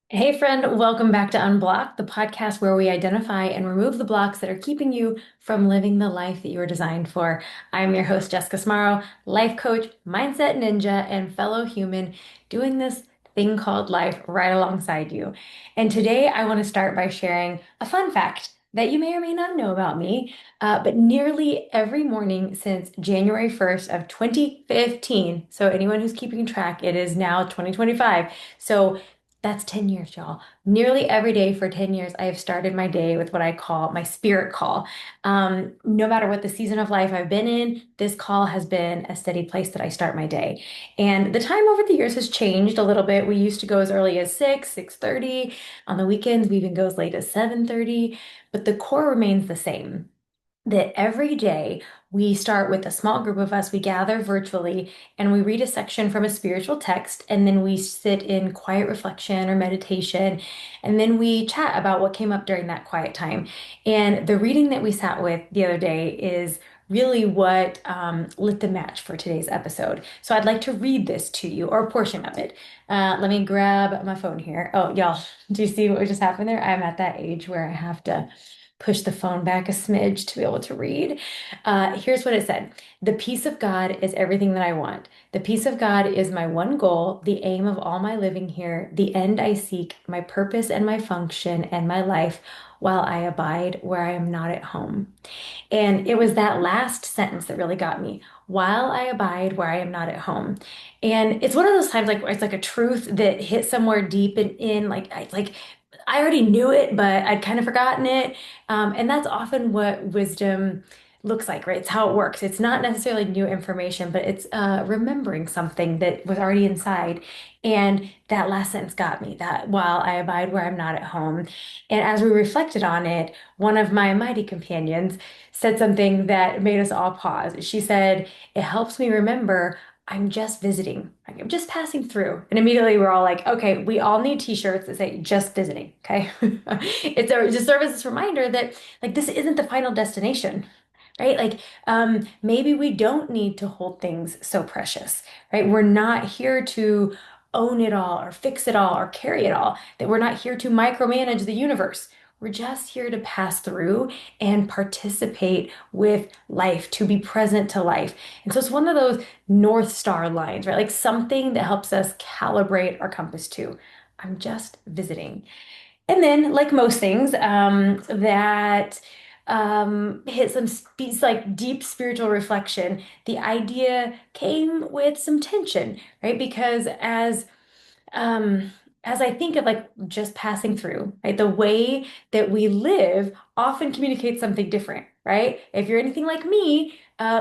Hey, friend, welcome back to Unblocked, the podcast where we identify and remove the blocks that are keeping you from living the life that you were designed for. I'm your host, Jessica Smarro, life coach, mindset ninja, and fellow human doing this thing called life right alongside you. And today I want to start by sharing a fun fact that you may or may not know about me. But nearly every morning since January 1st of 2015, so anyone who's keeping track, it is now 2025. So that's 10 years, y'all. Nearly every day for 10 years, I have started my day with what I call my spirit call. No matter what the season of life I've been in, this call has been a steady place that I start my day. And the time over the years has changed a little bit. We used to go as early as 6, 6:30. On the weekends, we even go as late as 7:30, but the core remains the same that every day we start with a small group of us, we gather virtually and we read a section from a spiritual text, and then we sit in quiet reflection or meditation, and then we chat about what came up during that quiet time. And the reading that we sat with the other day is really what lit the match for today's episode. So I'd like to read this to you, or a portion of it. Let me grab my phone here. Oh, y'all, do you see what just happened there? I'm at that age where I have to push the phone back a smidge to be able to read. Here's what it said. The peace of God is everything that I want. The peace of God is my one goal, the aim of all my living here, the end I seek, my purpose and my function and my life while I abide where I am not at home. And it was that last sentence that really got me. While I abide where I am not at home. And it's one of those times like where it's like a truth that hits somewhere deep and in like I already knew it, but I'd kind of forgotten it. And that's often what wisdom looks like, right? It's how it works. It's not necessarily new information, but it's remembering something that was already inside. And that last sentence got me, that while I abide where I'm not at home. And as we reflected on it, one of my mighty companions said something that made us all pause. She said, "It helps me remember I'm just visiting. Like, I'm just passing through." And immediately we're all like, okay, we all need t-shirts that say just visiting. Okay. It's just serve as this reminder that like this isn't the final destination. Right? Like maybe we don't need to hold things so precious, right? We're not here to own it all or fix it all or carry it all, that we're not here to micromanage the universe. We're just here to pass through and participate with life, to be present to life. And so it's one of those North Star lines, right? Like something that helps us calibrate our compass to. I'm just visiting. And then, like most things, that hit some like deep spiritual reflection, the idea came with some tension, right? Because um, as I think of like just passing through, right, the way that we live often communicates something different, right? If you're anything like me,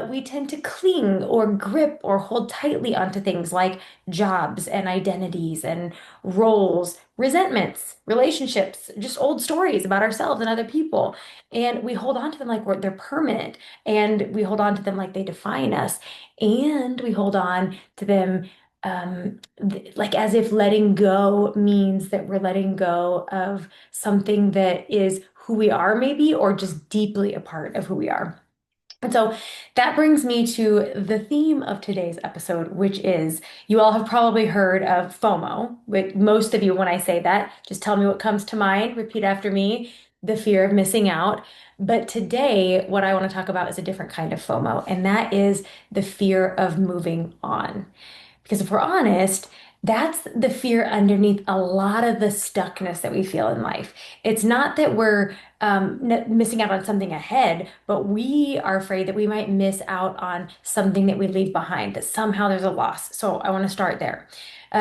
we tend to cling or grip or hold tightly onto things like jobs and identities and roles, resentments, relationships, just old stories about ourselves and other people. And we hold on to them like they're permanent, and we hold on to them like they define us, and we hold on to them like as if letting go means that we're letting go of something that is who we are, maybe, or just deeply a part of who we are. And so that brings me to the theme of today's episode, which is you all have probably heard of FOMO. With most of you, when I say that, just tell me what comes to mind, repeat after me, the fear of missing out. But today, what I want to talk about is a different kind of FOMO, and that is the fear of moving on. Because if we're honest, that's the fear underneath a lot of the stuckness that we feel in life. It's not that we're missing out on something ahead, but we are afraid that we might miss out on something that we leave behind, that somehow there's a loss. So I want to start there.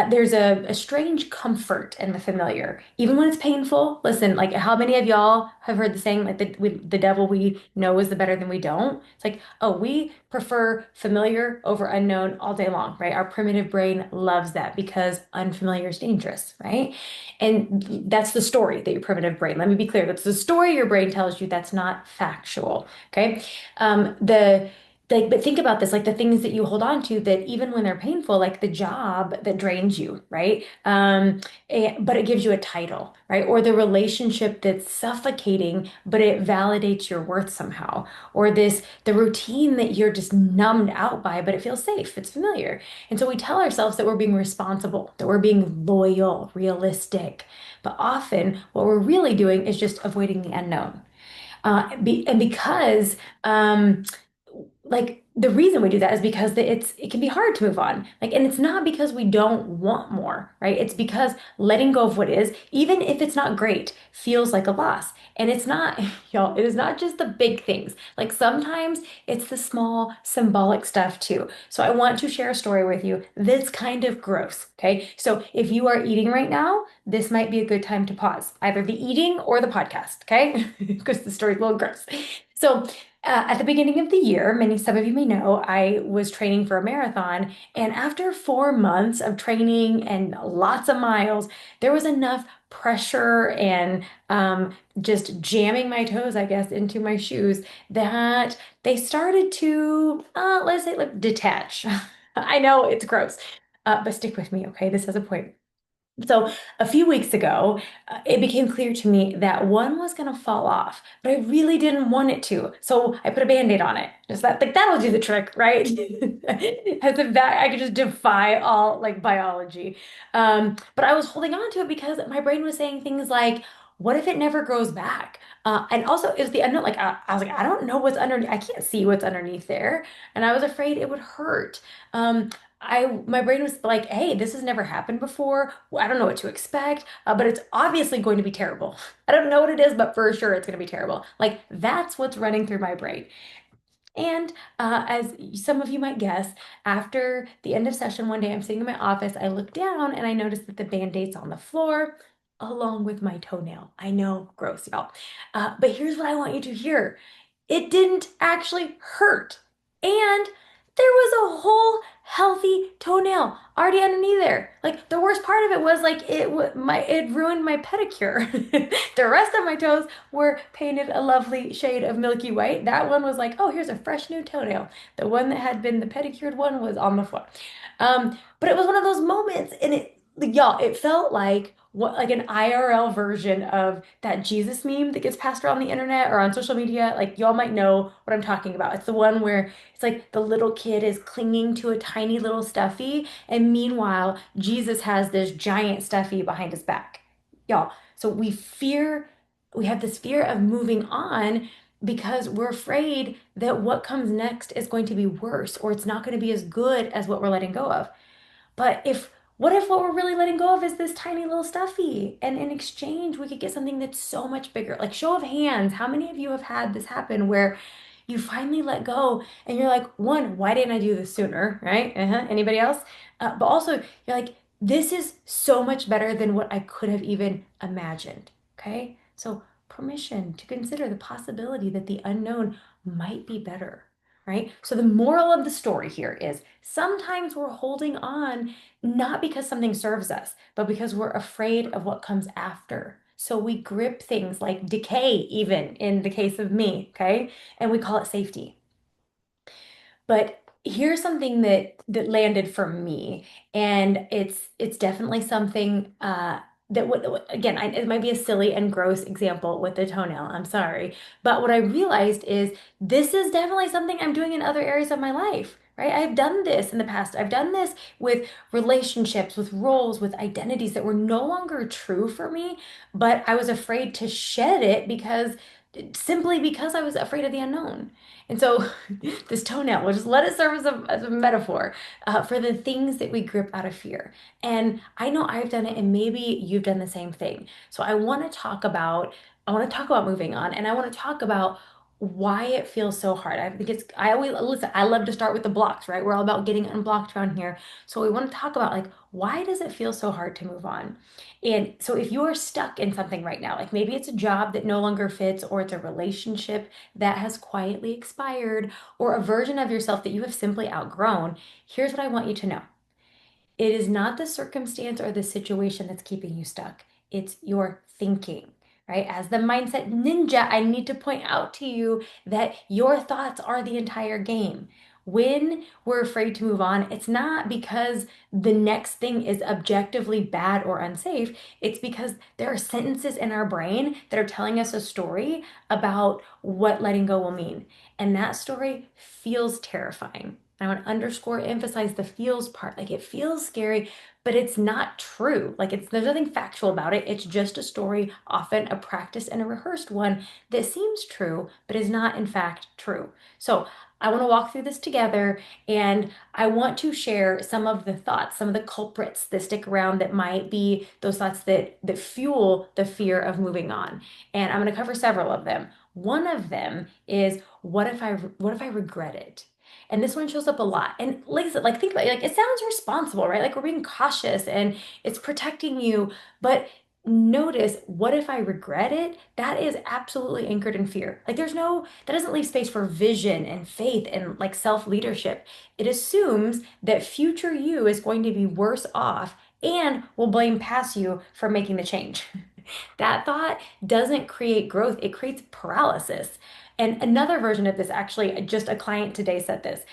There's a strange comfort in the familiar, even when it's painful. Listen, like how many of y'all have heard the saying, like the devil we know is the better than we don't? It's like, oh, we prefer familiar over unknown all day long, right? Our primitive brain loves that because unfamiliar is dangerous, right? And that's the story that your primitive brain, let me be clear, that's the story your brain tells you, that's not factual, okay? The like, but think about this, like the things that you hold on to that even when they're painful, like the job that drains you, right? But it gives you a title, right? Or the relationship that's suffocating, but it validates your worth somehow. Or the routine that you're just numbed out by, but it feels safe, it's familiar. And so we tell ourselves that we're being responsible, that we're being loyal, realistic. But often what we're really doing is just avoiding the unknown. And because like the reason we do that is because it can be hard to move on. Like, and it's not because we don't want more, right? It's because letting go of what is, even if it's not great, feels like a loss. And it's not, y'all, it is not just the big things. Like sometimes it's the small symbolic stuff too. So I want to share a story with you that's kind of gross. Okay. So if you are eating right now, this might be a good time to pause, either the eating or the podcast. Okay. Because the story's a little gross. So at the beginning of the year, some of you may know, I was training for a marathon, and after 4 months of training and lots of miles, there was enough pressure and just jamming my toes, I guess, into my shoes that they started to, let's say, like, detach. I know it's gross, but stick with me, okay? This has a point. So a few weeks ago, it became clear to me that one was going to fall off, but I really didn't want it to. So I put a Band-Aid on it. Just that, like that'll do the trick, right? As if that I could just defy all like biology. But I was holding on to it because my brain was saying things like, "What if it never grows back?" And also, it was the unknown. Like I was like, I don't know what's underneath. I can't see what's underneath there, and I was afraid it would hurt. Um, my brain was like, hey, this has never happened before. I don't know what to expect, but it's obviously going to be terrible. I don't know what it is, but for sure it's going to be terrible. Like that's what's running through my brain. And as some of you might guess, after the end of session one day, I'm sitting in my office, I look down and I notice that the Band-Aid's on the floor along with my toenail. I know, gross, y'all. But here's what I want you to hear. It didn't actually hurt. And there was a whole healthy toenail already underneath there. Like the worst part of it was like it ruined my pedicure. The rest of my toes were painted a lovely shade of milky white. That one was like, oh, here's a fresh new toenail. The one that had been the pedicured one was on the floor. But it was one of those moments, and like, y'all, it felt like what like an IRL version of that Jesus meme that gets passed around the internet or on social media. Like y'all might know what I'm talking about. It's the one where it's like the little kid is clinging to a tiny little stuffy, and meanwhile, Jesus has this giant stuffy behind his back. Y'all, so we have this fear of moving on because we're afraid that what comes next is going to be worse or it's not going to be as good as what we're letting go of. But what if what we're really letting go of is this tiny little stuffy? And in exchange, we could get something that's so much bigger. Like, show of hands, how many of you have had this happen where you finally let go and you're like, one, why didn't I do this sooner? Right? Anybody else? But also, you're like, this is so much better than what I could have even imagined. Okay? So, permission to consider the possibility that the unknown might be better, right? So the moral of the story here is sometimes we're holding on not because something serves us, but because we're afraid of what comes after. So we grip things like decay, even in the case of me, okay? And we call it safety. But here's something that landed for me, and it's definitely something that would again, it might be a silly and gross example with the toenail. I'm sorry, but what I realized is this is definitely something I'm doing in other areas of my life. Right? I've done this in the past. I've done this with relationships, with roles, with identities that were no longer true for me, but I was afraid to shed it simply because I was afraid of the unknown. And so this toenail, we'll just let it serve as a metaphor for the things that we grip out of fear. And I know I've done it, and maybe you've done the same thing. So I want to talk about moving on, and I want to talk about why it feels so hard. I think I always, listen, I love to start with the blocks, right? We're all about getting unblocked around here. So we want to talk about like, why does it feel so hard to move on? And so if you are stuck in something right now, like maybe it's a job that no longer fits, or it's a relationship that has quietly expired, or a version of yourself that you have simply outgrown, here's what I want you to know. It is not the circumstance or the situation that's keeping you stuck. It's your thinking. right? As the mindset ninja, I need to point out to you that your thoughts are the entire game. When we're afraid to move on, it's not because the next thing is objectively bad or unsafe. It's because there are sentences in our brain that are telling us a story about what letting go will mean. And that story feels terrifying. I want to underscore, emphasize the feels part. Like it feels scary, but it's not true. Like there's nothing factual about it. It's just a story, often a practice and a rehearsed one that seems true, but is not in fact true. So I want to walk through this together and I want to share some of the thoughts, some of the culprits that stick around that might be those thoughts that fuel the fear of moving on. And I'm going to cover several of them. One of them is what if I regret it? And this one shows up a lot. And like I said, like think about it, like it sounds responsible, right? Like we're being cautious and it's protecting you, but notice what if I regret it? That is absolutely anchored in fear. Like that doesn't leave space for vision and faith and like self-leadership. It assumes that future you is going to be worse off and will blame past you for making the change. That thought doesn't create growth, it creates paralysis. And another version of this, actually, just a client today said this.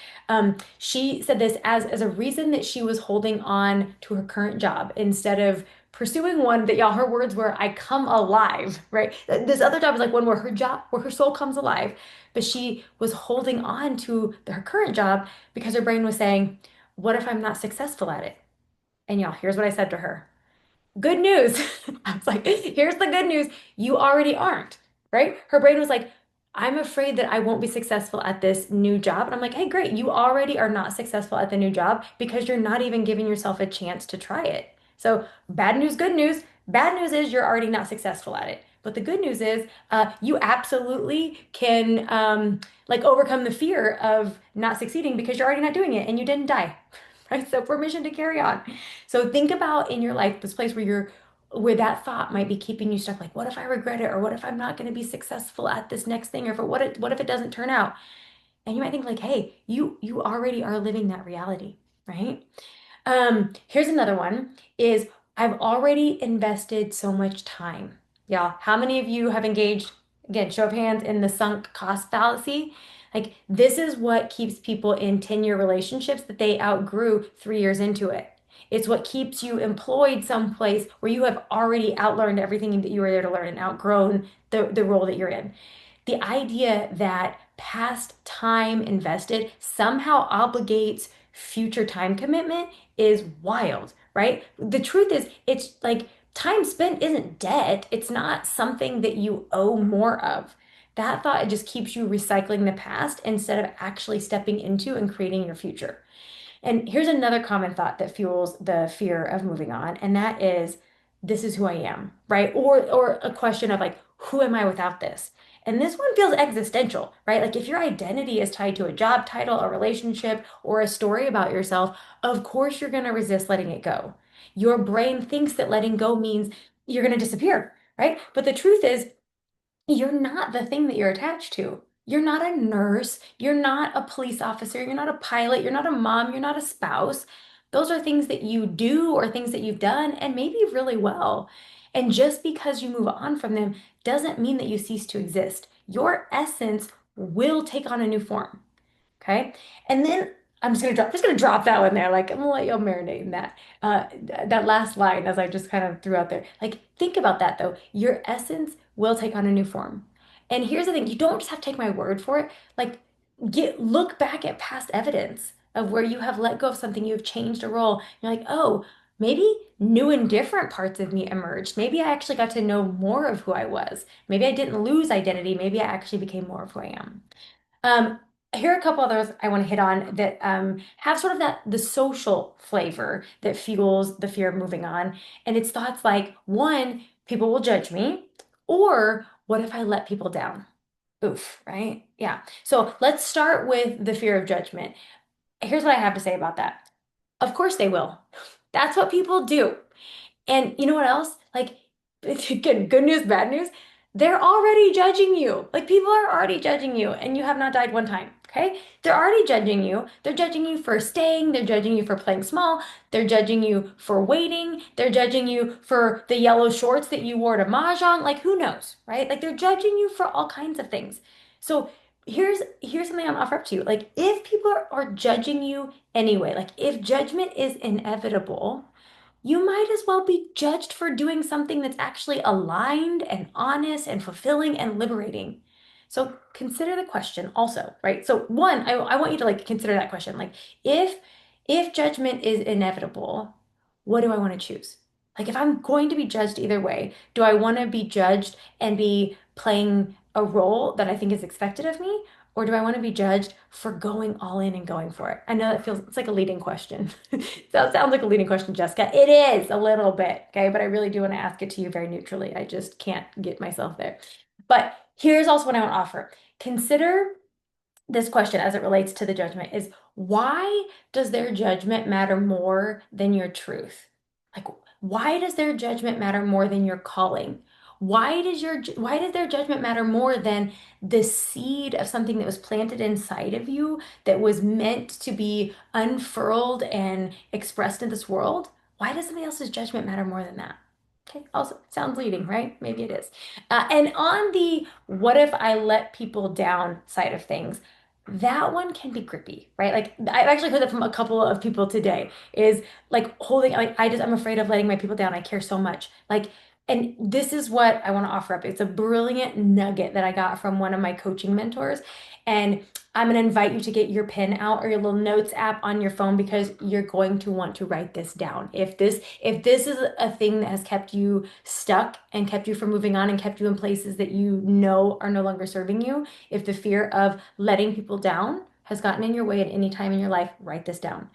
She said this as a reason that she was holding on to her current job instead of pursuing one that, y'all, her words were, I come alive, right? This other job is like one where where her soul comes alive. But she was holding on to her current job because her brain was saying, what if I'm not successful at it? And y'all, here's what I said to her. Good news. I was like, here's the good news. You already aren't, right? Her brain was like, I'm afraid that I won't be successful at this new job. And I'm like, hey, great. You already are not successful at the new job because you're not even giving yourself a chance to try it. So, bad news, good news. Bad news is you're already not successful at it. But the good news is you absolutely can like overcome the fear of not succeeding because you're already not doing it and you didn't die. Right? So permission to carry on. So think about in your life this place where that thought might be keeping you stuck. Like, what if I regret it? Or what if I'm not going to be successful at this next thing? Or what if it doesn't turn out? And you might think like, hey, you already are living that reality, right? Here's another one is I've already invested so much time. Yeah, how many of you have engaged, again, show of hands, in the sunk cost fallacy? Like this is what keeps people in 10-year relationships that they outgrew 3 years into it. It's what keeps you employed someplace where you have already outlearned everything that you were there to learn and outgrown the role that you're in. The idea that past time invested somehow obligates future time commitment is wild, right? The truth is, it's like time spent isn't debt. It's not something that you owe more of. That thought just keeps you recycling the past instead of actually stepping into and creating your future. And here's another common thought that fuels the fear of moving on, and that is, this is who I am, right? Or a question of like, who am I without this? And this one feels existential, right? Like if your identity is tied to a job title, a relationship, or a story about yourself, of course you're going to resist letting it go. Your brain thinks that letting go means you're going to disappear, right? But the truth is, you're not the thing that you're attached to. You're not a nurse. You're not a police officer. You're not a pilot. You're not a mom. You're not a spouse. Those are things that you do or things that you've done and maybe really well. And just because you move on from them doesn't mean that you cease to exist. Your essence will take on a new form. Okay. And then just gonna drop that one there. Like I'm gonna let y'all marinate in that. That last line as I just kind of threw out there. Like think about that though. Your essence will take on a new form. And here's the thing, you don't just have to take my word for it. Like look back at past evidence of where you have let go of something, you have changed a role. You're like, oh, maybe new and different parts of me emerged. Maybe I actually got to know more of who I was. Maybe I didn't lose identity. Maybe I actually became more of who I am. Um, Here are a couple others I want to hit on that have sort of the social flavor that fuels the fear of moving on. And it's thoughts like, one, people will judge me, or what if I let people down? Oof, right? Yeah. So let's start with the fear of judgment. Here's what I have to say about that. Of course they will. That's what people do. And you know what else? Like, again, good news, bad news. They're already judging you. Like, people are already judging you, and you have not died one time. Okay? They're already judging you. They're judging you for staying. They're judging you for playing small. They're judging you for waiting. They're judging you for the yellow shorts that you wore to Mahjong. Like, who knows, right? Like, they're judging you for all kinds of things. So, here's something I'm offer up to you. Like, if people are judging you anyway, like, if judgment is inevitable, you might as well be judged for doing something that's actually aligned and honest and fulfilling and liberating. So consider the question also, right? So one, I want you to like consider that question. Like if if judgment is inevitable, what do I want to choose? Like if I'm going to be judged either way, do I want to be judged and be playing a role that I think is expected of me? Or do I want to be judged for going all in and going for it? I know that feels, it's like a leading question. That sounds like a leading question, Jessica. It is a little bit, okay? But I really do want to ask it to you very neutrally. I just can't get myself there. But here's also what I want to offer. Consider this question as it relates to the judgment is why does their judgment matter more than your truth? Like, why does their judgment matter more than your calling? Why does their judgment matter more than the seed of something that was planted inside of you that was meant to be unfurled and expressed in this world? Why does somebody else's judgment matter more than that? Okay, also sounds leading, right? Maybe it is. And on the what if I let people down side of things, that one can be grippy, right? Like I've actually heard that from a couple of people today is like holding, like I'm afraid of letting my people down. I care so much. Like, and this is what I want to offer up. It's a brilliant nugget that I got from one of my coaching mentors. And I'm going to invite you to get your pen out or your little notes app on your phone because you're going to want to write this down. If this is a thing that has kept you stuck and kept you from moving on and kept you in places that you know are no longer serving you, if the fear of letting people down has gotten in your way at any time in your life, write this down.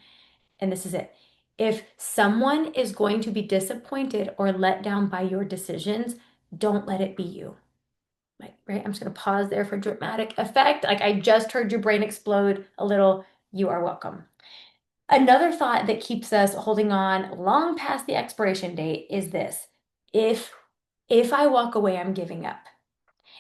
And this is it. If someone is going to be disappointed or let down by your decisions, don't let it be you. Right? I'm just going to pause there for dramatic effect. Like I just heard your brain explode a little. You are welcome. Another thought that keeps us holding on long past the expiration date is this. If if I walk away, I'm giving up.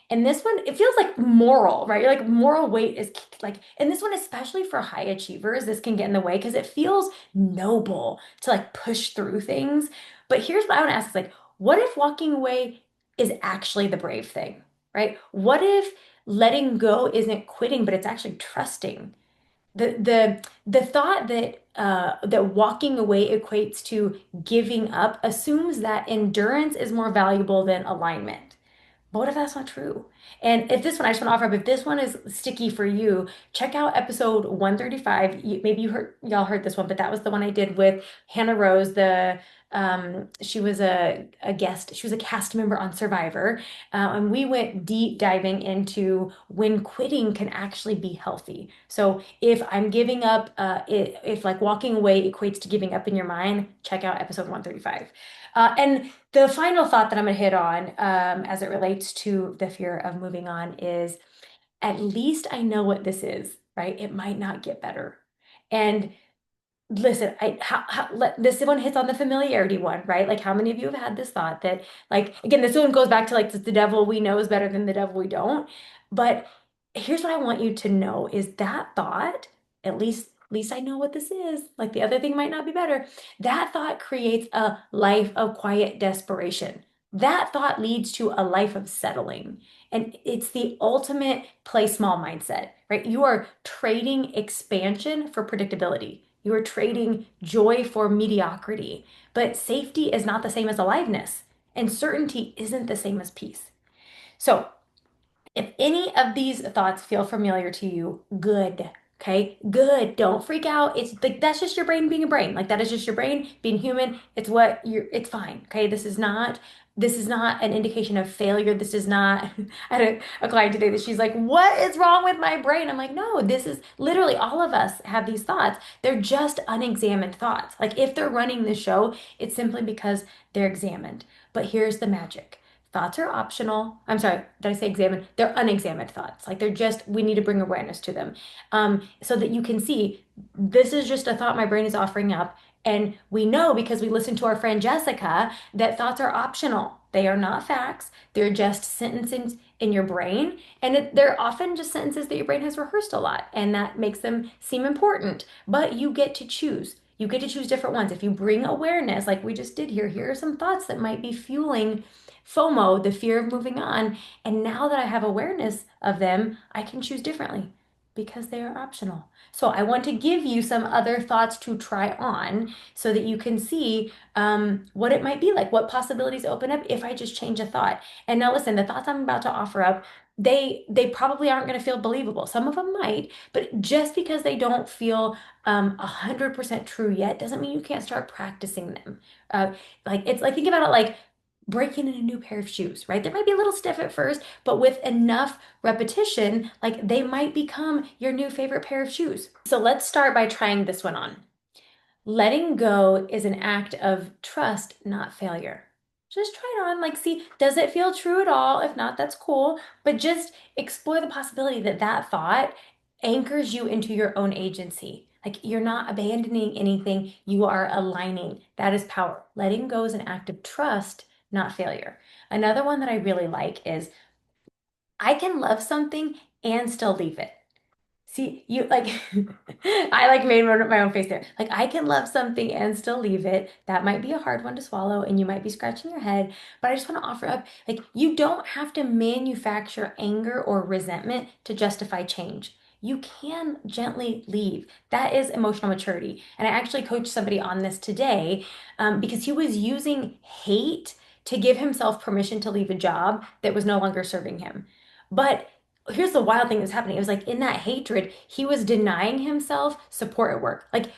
And this one, it feels like moral, right? Like moral weight is like, and this one, especially for high achievers, this can get in the way because it feels noble to like push through things. But here's what I want to ask is like, what if walking away is actually the brave thing, right? What if letting go isn't quitting, but it's actually trusting? The thought that that walking away equates to giving up assumes that endurance is more valuable than alignment. But what if that's not true? And if this one, I just want to offer up, if this one is sticky for you, check out episode 135. Maybe y'all heard this one, but that was the one I did with Hannah Rose. She was a guest, she was a cast member on Survivor. And we went deep diving into when quitting can actually be healthy. So if I'm giving up, if like walking away equates to giving up in your mind, check out episode 135. And the final thought that I'm going to hit on as it relates to the fear of moving on is at least I know what this is, right? It might not get better. And listen, this one hits on the familiarity one, right? Like, how many of you have had this thought that, like, again, this one goes back to like the devil we know is better than the devil we don't. But here's what I want you to know is that thought, at least I know what this is. Like the other thing might not be better. That thought creates a life of quiet desperation. That thought leads to a life of settling. And it's the ultimate play small mindset, right? You are trading expansion for predictability. You are trading joy for mediocrity. But safety is not the same as aliveness, and certainty isn't the same as peace. So, if any of these thoughts feel familiar to you, good. Okay, good. Don't freak out. It's like that's just your brain being a brain. Like that is just your brain being human. It's what you're, it's fine. Okay, this is not an indication of failure. This is not, I had a client today that she's like, what is wrong with my brain? I'm like, no, this is literally all of us have these thoughts. They're just unexamined thoughts. Like if they're running the show, it's simply because they're examined. But here's the magic. Thoughts are optional. I'm sorry, did I say examine? They're unexamined thoughts. Like they're just, we need to bring awareness to them so that you can see this is just a thought my brain is offering up. And we know because we listened to our friend Jessica that thoughts are optional. They are not facts. They're just sentences in your brain. And they're often just sentences that your brain has rehearsed a lot. And that makes them seem important. But you get to choose. You get to choose different ones. If you bring awareness, like we just did here, here are some thoughts that might be fueling FOMO, the fear of moving on. And now that I have awareness of them, I can choose differently because they are optional. So I want to give you some other thoughts to try on so that you can see what it might be like, what possibilities open up if I just change a thought. And now listen, the thoughts I'm about to offer up, they probably aren't going to feel believable. Some of them might, but just because they don't feel 100% true yet doesn't mean you can't start practicing them. Uh, like it's like think about it like breaking in a new pair of shoes, right? They might be a little stiff at first, but with enough repetition, like they might become your new favorite pair of shoes. So let's start by trying this one on. Letting go is an act of trust, not failure. Just try it on, like, see, does it feel true at all? If not, that's cool. But just explore the possibility that that thought anchors you into your own agency. Like, you're not abandoning anything, you are aligning. That is power. Letting go is an act of trust, not failure. Another one that I really like is I can love something and still leave it. See, you like, I like made my own face there. Like, I can love something and still leave it. That might be a hard one to swallow, and you might be scratching your head. But I just want to offer up like, you don't have to manufacture anger or resentment to justify change. You can gently leave. That is emotional maturity. And I actually coached somebody on this today because he was using hate to give himself permission to leave a job that was no longer serving him. But here's the wild thing that's happening. It was like in that hatred, he was denying himself support at work. Like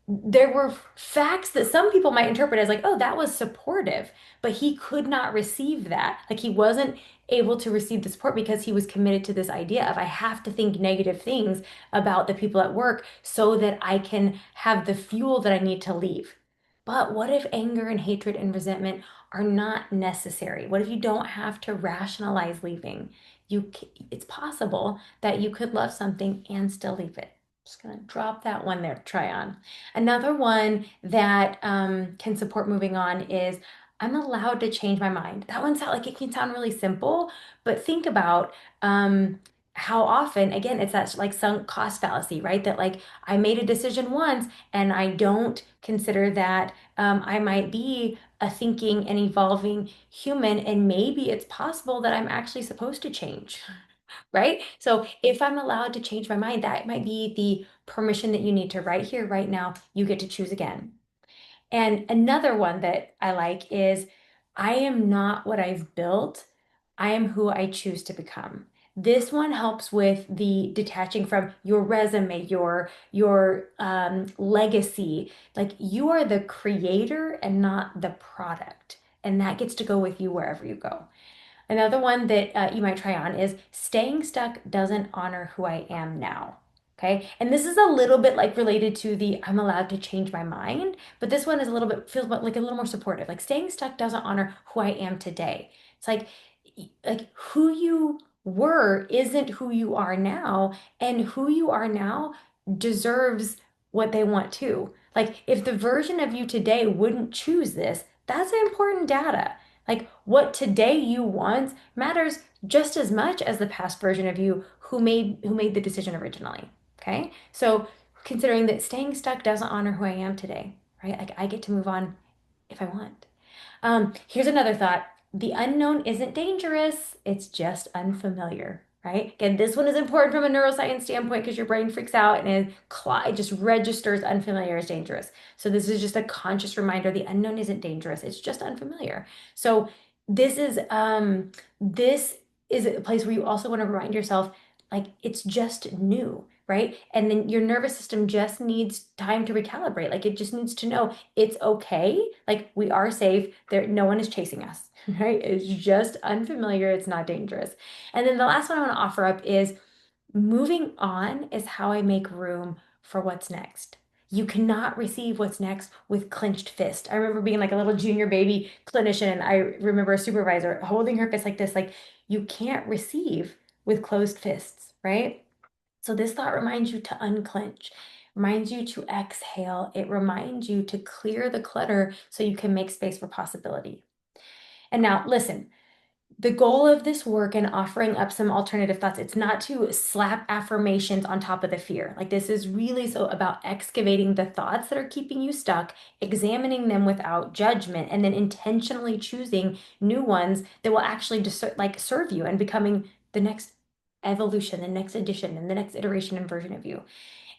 there were facts that some people might interpret as like, oh, that was supportive, but he could not receive that. Like he wasn't able to receive the support because he was committed to this idea of I have to think negative things about the people at work so that I can have the fuel that I need to leave. But what if anger and hatred and resentment are not necessary? What if you don't have to rationalize leaving? It's possible that you could love something and still leave it. Just gonna drop that one there to try on. Another one that can support moving on is I'm allowed to change my mind. That one sound like it can sound really simple, but think about how often, again, it's that like sunk cost fallacy, right? That like I made a decision once and I don't consider that I might be a thinking and evolving human, and maybe it's possible that I'm actually supposed to change, right? So if I'm allowed to change my mind, that might be the permission that you need to right here, right now, you get to choose again. And another one that I like is I am not what I've built. I am who I choose to become. This one helps with the detaching from your resume, your legacy. Like you are the creator and not the product. And that gets to go with you wherever you go. Another one that you might try on is staying stuck doesn't honor who I am now. Okay. And this is a little bit like related to the I'm allowed to change my mind, but this one is a little bit feels like a little more supportive. Like staying stuck doesn't honor who I am today. It's like who you were isn't who you are now, and who you are now deserves what they want to. Like if the version of you today wouldn't choose this, that's important data. Like what today you want matters just as much as the past version of you who made the decision originally. Okay? So considering that staying stuck doesn't honor who I am today, right? Like I get to move on if I want. Here's another thought. The unknown isn't dangerous, it's just unfamiliar, right? Again, this one is important from a neuroscience standpoint because your brain freaks out and it just registers unfamiliar as dangerous. So this is just a conscious reminder the unknown isn't dangerous, it's just unfamiliar. So this is this is a place where you also want to remind yourself like it's just new, right? And then your nervous system just needs time to recalibrate. Like it just needs to know it's okay. Like we are safe. There, no one is chasing us, right? It's just unfamiliar. It's not dangerous. And then the last one I want to offer up is moving on is how I make room for what's next. You cannot receive what's next with clenched fist. I remember being like a little junior baby clinician, and I remember a supervisor holding her fist like this, like you can't receive with closed fists, right? So this thought reminds you to unclench. reminds you to exhale. It reminds you to clear the clutter so you can make space for possibility. And now, listen, the goal of this work and offering up some alternative thoughts, it's not to slap affirmations on top of the fear. Like, this is really so about excavating the thoughts that are keeping you stuck, examining them without judgment, and then intentionally choosing new ones that will actually just like serve you and becoming the next evolution, the next edition, and the next iteration and version of you.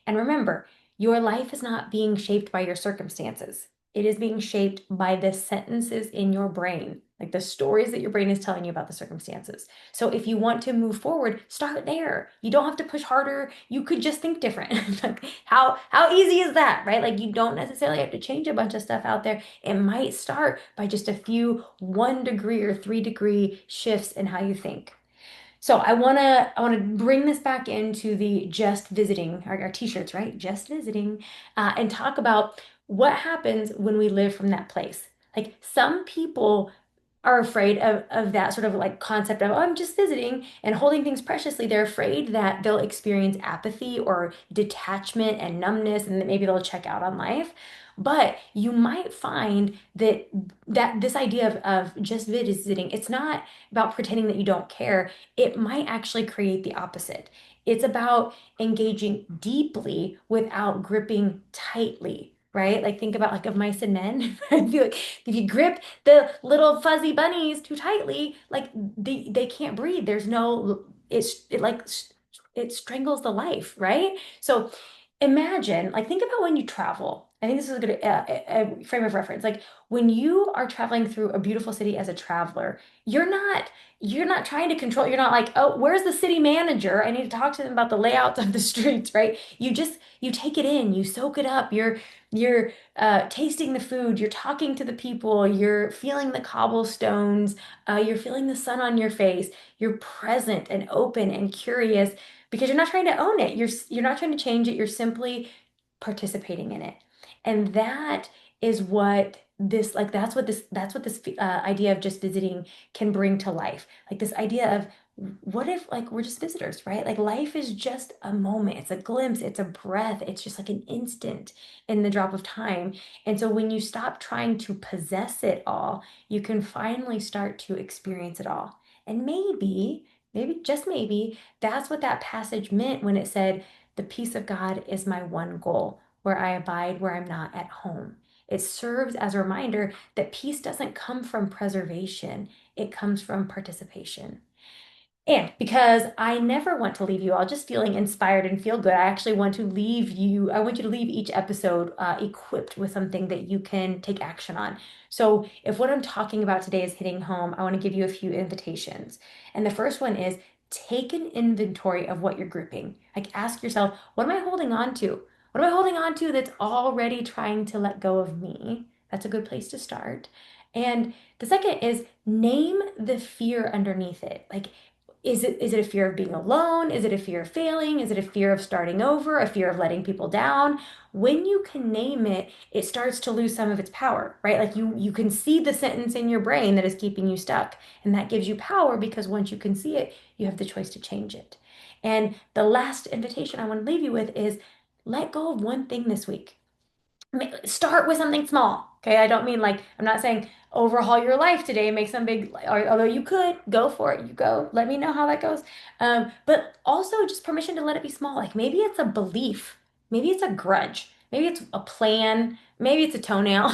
And remember, your life is not being shaped by your circumstances. It is being shaped by the sentences in your brain, like the stories that your brain is telling you about the circumstances. So if you want to move forward, start there. You don't have to push harder. You could just think different. Like how easy is that, right? Like you don't necessarily have to change a bunch of stuff out there. It might start by just a few 1 degree or 3 degree shifts in how you think. So I wanna bring this back into the just visiting our t-shirts, right? Just visiting, and talk about what happens when we live from that place. Like some people are afraid of that sort of like concept of, oh, I'm just visiting and holding things preciously. They're afraid that they'll experience apathy or detachment and numbness, and that maybe they'll check out on life. But you might find that this idea of just visiting, it's not about pretending that you don't care. It might actually create the opposite. It's about engaging deeply without gripping tightly, right? Like think about like of mice and men. I feel like if you grip the little fuzzy bunnies too tightly, like they can't breathe. There's no, it like it strangles the life, right? So imagine, like, think about when you travel. I think this is a good frame of reference. Like, when you are traveling through a beautiful city as a traveler, you're not trying to control. You're not like, oh, where's the city manager? I need to talk to them about the layouts of the streets, right? You take it in, you soak it up. You're tasting the food. You're talking to the people. You're feeling the cobblestones. You're feeling the sun on your face. You're present and open and curious because you're not trying to own it. You're not trying to change it. You're simply participating in it. And that is what this like that's what this idea of just visiting can bring to life. Like this idea of what if like we're just visitors, right? Like life is just a moment. It's a glimpse, it's a breath. It's just like an instant in the drop of time. And so when you stop trying to possess it all, you can finally start to experience it all. And maybe just maybe that's what that passage meant when it said, the peace of God is my one goal, where I abide where I'm not at home. It serves as a reminder that peace doesn't come from preservation, it comes from participation. And because I never want to leave you all just feeling inspired and feel good, I actually want to leave you, I want you to leave each episode equipped with something that you can take action on. So if what I'm talking about today is hitting home, I want to give you a few invitations. And the first one is take an inventory of what you're grouping. Like ask yourself, what am I holding on to? What am I holding on to that's already trying to let go of me? That's a good place to start. And the second is name the fear underneath it. Like, is it a fear of being alone? Is it a fear of failing? Is it a fear of starting over? A fear of letting people down? When you can name it, it starts to lose some of its power, right? Like you can see the sentence in your brain that is keeping you stuck, and that gives you power because once you can see it, you have the choice to change it. And the last invitation I want to leave you with is let go of one thing this week. Start with something small. Okay. I don't mean like, I'm not saying overhaul your life today and make some big, although you could go for it. You go. Let me know how that goes. But also just permission to let it be small. Like maybe it's a belief, maybe it's a grudge, maybe it's a plan, maybe it's a toenail,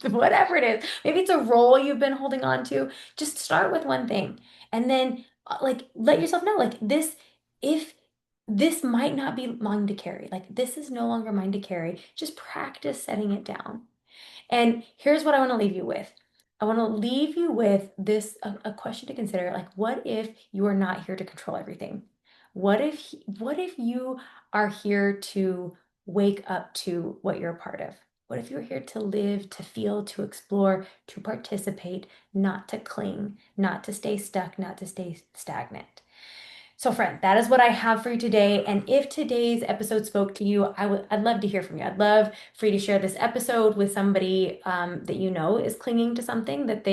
whatever it is. Maybe it's a role you've been holding on to. Just start with one thing and then like let yourself know like if this might not be mine to carry. Like, this is no longer mine to carry. Just practice setting it down. And here's what I want to leave you with. I want to leave you with this a question to consider. Like, what if you are not here to control everything? What if you are here to wake up to what you're a part of? What if you're here to live, to feel, to explore, to participate, not to cling, not to stay stuck, not to stay stagnant? So, friend, that is what I have for you today. And if today's episode spoke to you, I'd love to hear from you. I'd love for you to share this episode with somebody that you know is clinging to something that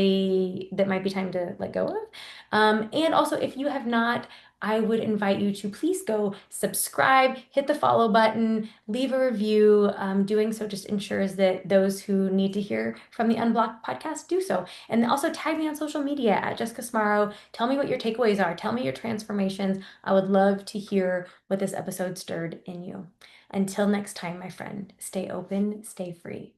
might be time to let go of. And also, if you have not I would invite you to please go subscribe, hit the follow button, leave a review. Doing so just ensures that those who need to hear from the Unblocked podcast do so. And also tag me on social media at Jessica Smarro. Tell me what your takeaways are. Tell me your transformations. I would love to hear what this episode stirred in you. Until next time, my friend, stay open, stay free.